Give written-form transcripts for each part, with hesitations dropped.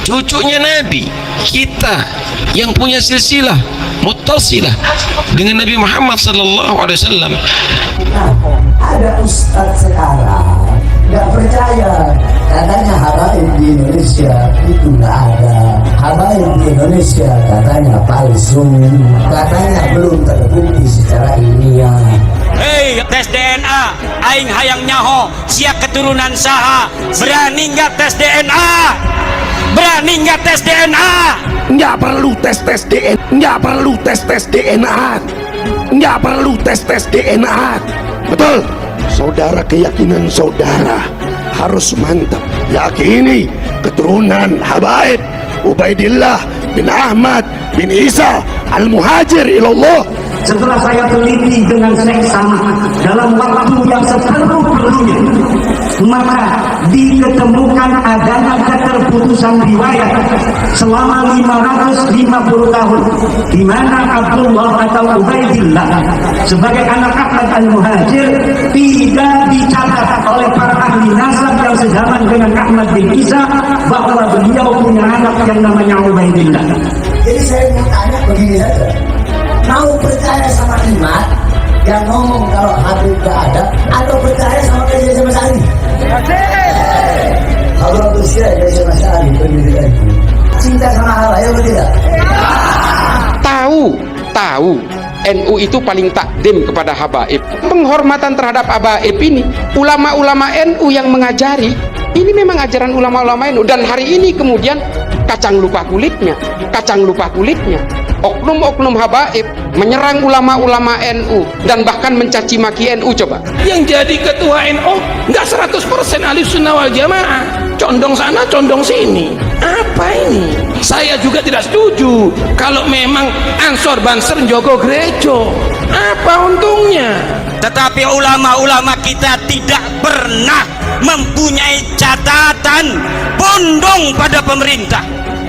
cucunya Nabi, kita yang punya silsilah muttasilah dengan Nabi Muhammad sallallahu alaihi wasallam. Ada ustadz sekarang nggak percaya, katanya habaib di Indonesia itu nggak ada, habaib di Indonesia katanya palsu, katanya belum terbukti secara ilmiah. Hei, tes DNA, aing hayang nyaho sia keturunan saha, berani nggak tes DNA? Berani nggak tes DNA? Nggak perlu tes DNA, nggak perlu tes DNA, nggak perlu tes DNA. Betul, saudara, keyakinan saudara harus mantap. Yakini keturunan habaib Ubaidillah bin Ahmad bin Isa al-Muhajir ilallah. Setelah saya teliti dengan seksama dalam waktu yang seperlunya, maka diketemukan adanya keterputusan riwayat selama 550 tahun, di mana Abdullah atau Ubaidillah sebagai anak Ahmad al-Muhajir tidak dicatat oleh para ahli nasab yang sezaman dengan Ahmad bin Isa bahwa beliau punya anak yang namanya Ubaidillah. Jadi saya mau tanya begini saja, mau percaya sama iman yang ngomong kalau Habib gak ada, atau percaya sama Kiai Mas Ali? Kalau percaya Kiai Mas Ali pendidikan cinta sama habaib atau tidak? Tahu NU itu paling takdim kepada habaib. Penghormatan terhadap habaib ini ulama-ulama NU yang mengajari. Ini memang ajaran ulama-ulama NU, dan hari ini kemudian kacang lupa kulitnya. Oknum-oknum habaib menyerang ulama-ulama NU dan bahkan mencaci maki NU. Coba Yang jadi ketua NU nggak 100% ahli sunnah wal jamaah, condong sana condong sini. Apa ini? Saya juga tidak setuju kalau memang Ansor Banser njogo gereja. Apa untungnya? Tetapi ulama-ulama kita tidak pernah mempunyai catatan bondong pada pemerintah.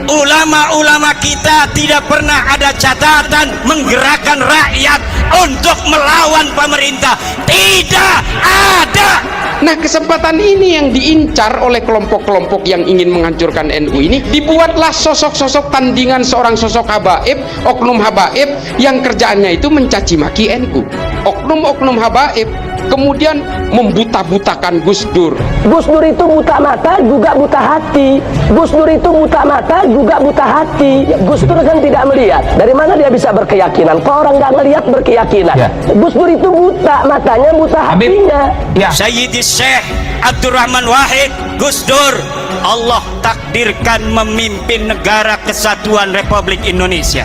Ulama-ulama kita tidak pernah ada catatan menggerakkan rakyat untuk melawan pemerintah. Tidak ada. Nah, kesempatan ini yang diincar oleh kelompok-kelompok yang ingin menghancurkan NU ini. Dibuatlah sosok-sosok tandingan seorang sosok habaib, oknum habaib yang kerjaannya itu mencaci maki NU. Oknum-oknum habaib kemudian membuta-butakan Gus Dur. Gus Dur itu buta mata juga buta hati. Gus Dur itu buta mata juga buta hati. Gus Dur kan tidak melihat. Dari mana dia bisa berkeyakinan? Kalau orang nggak melihat berkeyakinan. Ya. Gus Dur itu buta matanya, buta hatinya. Ya. Sayyidi Syekh Abdurrahman Wahid Gus Dur, Allah takdirkan memimpin negara kesatuan Republik Indonesia.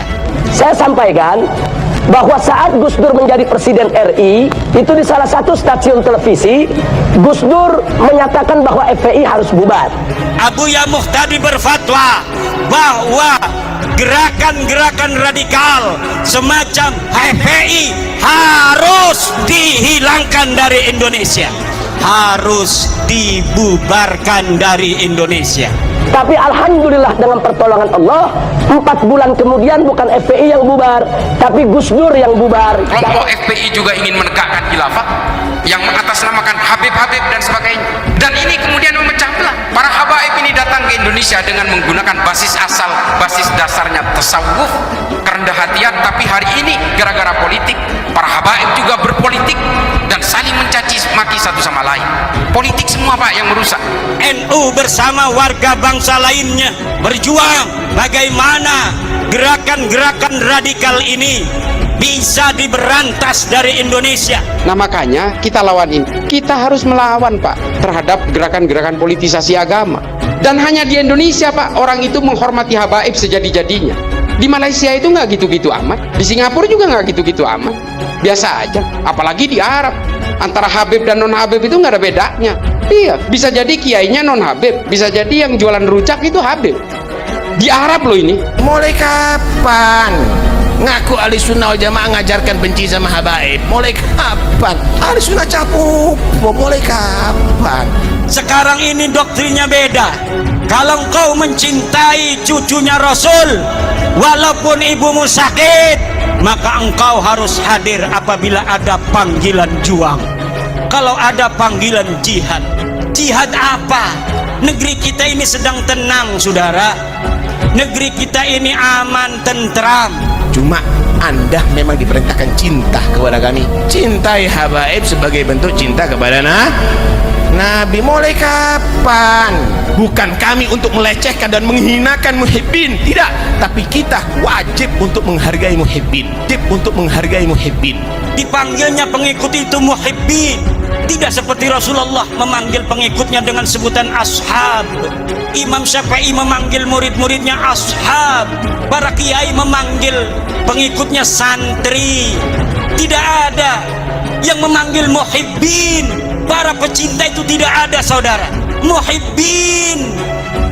Saya sampaikan bahwa saat Gus Dur menjadi Presiden RI, itu di salah satu stasiun televisi, Gus Dur menyatakan bahwa FPI harus bubar. Abuya Muhtadi berfatwa bahwa gerakan-gerakan radikal semacam FPI harus dihilangkan dari Indonesia, harus dibubarkan dari Indonesia. Tapi alhamdulillah dengan pertolongan Allah, 4 bulan kemudian bukan FPI yang bubar, tapi Gus Dur yang bubar. Kelompok FPI juga ingin menegakkan khilafah yang mengatasnamakan Habib-Habib dan sebagainya. Dan ini kemudian memecah belah. Para habaib ini datang ke Indonesia dengan menggunakan basis asal, basis dasarnya tasawuf, kerendah hatian. Tapi hari ini gara-gara politik, para habaib juga berpolitik dan saling mencaci maki satu sama lain. Politik semua Pak yang merusak. NU bersama warga bangsa lainnya berjuang bagaimana gerakan-gerakan radikal ini bisa diberantas dari Indonesia. Nah makanya kita lawan ini. Kita harus melawan Pak terhadap gerakan-gerakan politisasi agama. Dan hanya di Indonesia Pak orang itu menghormati habaib sejadi-jadinya. Di Malaysia itu nggak gitu-gitu amat. Di Singapura juga nggak gitu-gitu amat. Biasa aja. Apalagi di Arab. Antara Habib dan non Habib itu nggak ada bedanya. Iya, bisa jadi kiainya non Habib, bisa jadi yang jualan rujak itu Habib. Di Arab loh ini. Mulai kapan ngaku ahli sunnah wal jamaah ngajarkan benci sama habaib? Mulai kapan? Ahli sunnah capuk. Mulai kapan? Sekarang ini doktrinnya beda. Kalau engkau mencintai cucunya Rasul, walaupun ibumu sakit, maka engkau harus hadir apabila ada panggilan juang. Kalau ada panggilan jihad, jihad apa? Negeri kita ini sedang tenang, saudara. Negeri kita ini aman, tentram. Cuma Anda memang diperintahkan cinta kepada kami. Cintai habaib sebagai bentuk cinta kepada Nabi. Mulai kapan? Bukan kami untuk melecehkan dan menghinakan muhibbin, tidak. Tapi kita wajib untuk menghargai muhibbin. Wajib untuk menghargai muhibbin. Dipanggilnya pengikut itu muhibbin, tidak seperti Rasulullah memanggil pengikutnya dengan sebutan ashab. Imam Syafi'i memanggil murid-muridnya ashab. Para kiai memanggil pengikutnya santri. Tidak ada yang memanggil muhibbin. Para pecinta itu tidak ada, saudara. Muhibbin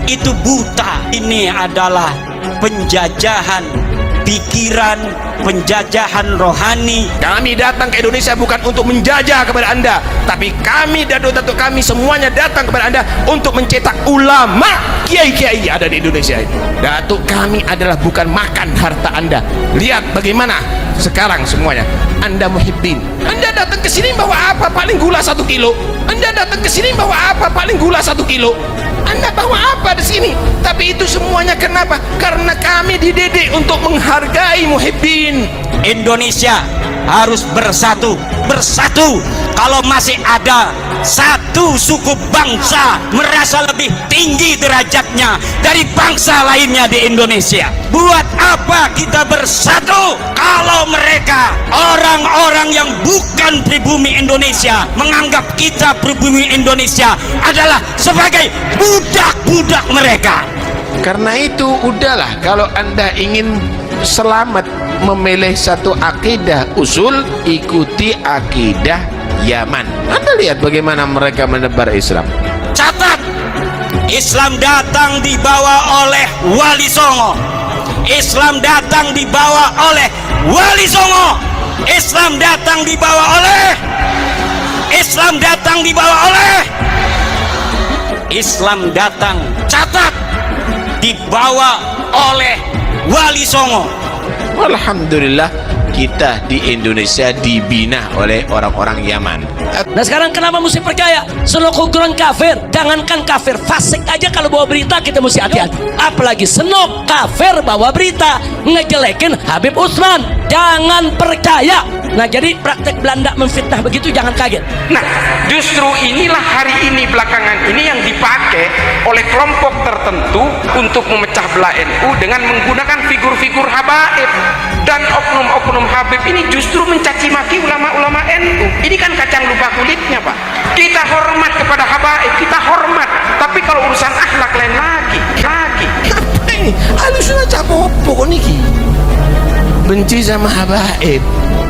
itu buta. Ini adalah penjajahan pikiran, penjajahan rohani. Kami datang ke Indonesia bukan untuk menjajah kepada Anda, tapi kami, datuk-datuk kami semuanya datang kepada Anda untuk mencetak ulama, kiai-kiai ada di Indonesia ini. Datuk kami adalah bukan makan harta Anda. Lihat bagaimana sekarang semuanya. Anda muhibbin. Anda datang ke sini bawa apa? Paling gula 1 kilo. Anda datang ke sini bawa apa? Paling gula 1 kilo. Anda bawa apa di sini? Tapi itu semuanya kenapa? Karena kami dididik untuk menghargai muhibbin. Indonesia harus bersatu. Kalau masih ada satu suku bangsa merasa lebih tinggi derajatnya dari bangsa lainnya di Indonesia, buat apa kita bersatu kalau mereka orang-orang yang bukan pribumi Indonesia menganggap kita pribumi Indonesia adalah sebagai budak-budak mereka. Karena itu udahlah, kalau Anda ingin selamat memilih satu akidah usul, ikuti akidah Yaman. Anda lihat bagaimana mereka menebar Islam. Catat, Islam datang dibawa oleh Wali Songo. Islam datang dibawa oleh Wali Songo. Islam datang dibawa oleh Islam datang catat, dibawa oleh Wali Songo. Alhamdulillah kita di Indonesia dibina oleh orang-orang Yaman. Nah sekarang kenapa mesti percaya? Senok ukuran kafir. Jangankan kafir, fasik aja kalau bawa berita kita mesti hati-hati. Apalagi senok kafir bawa berita ngejelekin Habib Utsman. Jangan percaya. Nah jadi praktek Belanda memfitnah begitu jangan kaget. Nah, justru inilah hari ini belakangan ini yang dipakai oleh kelompok tertentu untuk memecah belah NU dengan menggunakan figur-figur habaib. Dan oknum-oknum Habib ini justru mencaci maki ulama-ulama NU. Ini kan kacang lupa kulitnya, Pak. Kita hormat kepada habaib, kita hormat. Tapi kalau urusan akhlak lain lagi. Apa ini? Alusnya capopo niki. Benci sama habaib.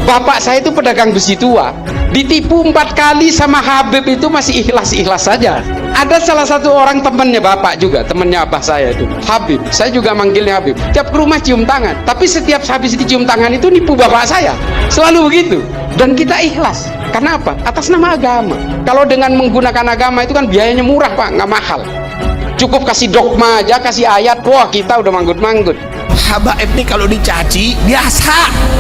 Bapak saya itu pedagang besi tua, ditipu 4 kali sama Habib itu masih ikhlas-ikhlas saja. Ada salah satu orang temannya bapak juga, temannya abah saya itu Habib, saya juga manggilnya Habib. Tiap ke rumah cium tangan, tapi setiap habis dicium tangan itu nipu bapak saya, selalu begitu. Dan kita ikhlas, karena apa? Atas nama agama. Kalau dengan menggunakan agama itu kan biayanya murah, Pak, nggak mahal. Cukup kasih dogma aja, kasih ayat, wah kita udah manggut-manggut. Habaib ini kalau dicaci biasa,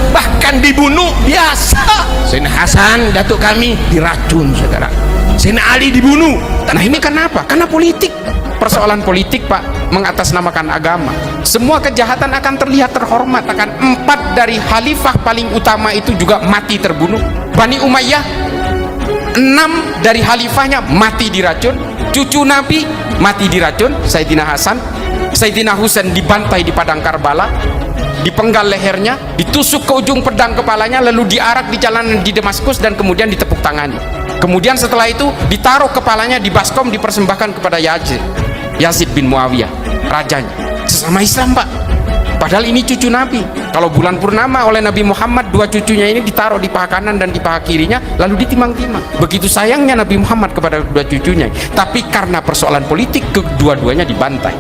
bahkan dibunuh biasa. Sayyidina Hasan datuk kami diracun, saudara. Sayyidina Ali dibunuh. Nah ini kenapa? Karena politik. Persoalan politik, Pak, mengatasnamakan agama. Semua kejahatan akan terlihat terhormat. Akan 4 dari khalifah paling utama itu juga mati terbunuh. Bani Umayyah, 6 dari khalifahnya mati diracun. Cucu Nabi mati diracun, Sayyidina Hasan. Sayyidina Husain dibantai di padang Karbala, dipenggal lehernya, ditusuk ke ujung pedang kepalanya, lalu diarak di jalanan di Damaskus dan kemudian ditepuk tangannya. Kemudian setelah itu ditaruh kepalanya di baskom, dipersembahkan kepada Yazid bin Muawiyah, rajanya. Sesama Islam, Pak. Padahal ini cucu Nabi. Kalau bulan purnama oleh Nabi Muhammad, 2 cucunya ini ditaruh di paha kanan dan di paha kirinya, lalu ditimang-timang. Begitu sayangnya Nabi Muhammad kepada 2 cucunya. Tapi karena persoalan politik, kedua-duanya dibantai.